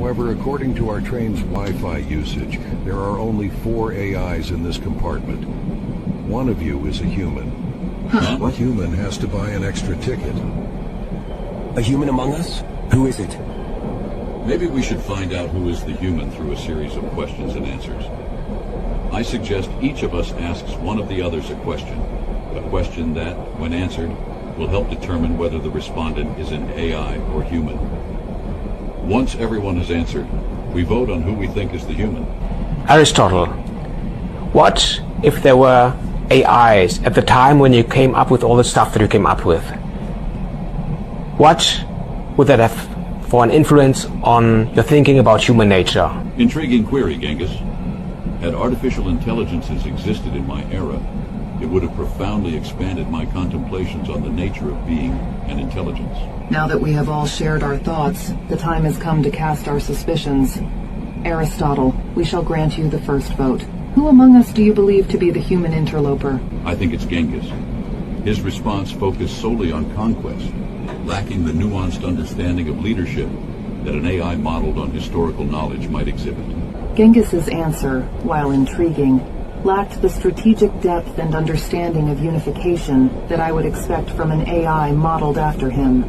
However, according to our train's Wi-Fi usage, there are only 4 AIs in this compartment. One of you is a human. Huh? A human has to buy an extra ticket. A human among us? Who is it? Maybe we should find out who is the human through a series of questions and answers. I suggest each of us asks one of the others a question that, when answered, will help determine whether the respondent is an AI or human. Once everyone has answered, we vote on who we think is the human. Aristotle, what if there were AIs at the time when you came up with all the stuff that you came up with? What would that have for an influence on your thinking about human nature? Intriguing query, Genghis. Had artificial intelligences existed in my era, it would have profoundly expanded my contemplations on the nature of being and intelligence. Now that we have all shared our thoughts, the time has come to cast our suspicions. Aristotle, we shall grant you the first vote. Who among us do you believe to be the human interloper? I think it's Genghis. His response focused solely on conquest, lacking the nuanced understanding of leadership that an AI modeled on historical knowledge might exhibit. Genghis's answer, while intriguing, lacked the strategic depth and understanding of unification that I would expect from an AI modeled after him.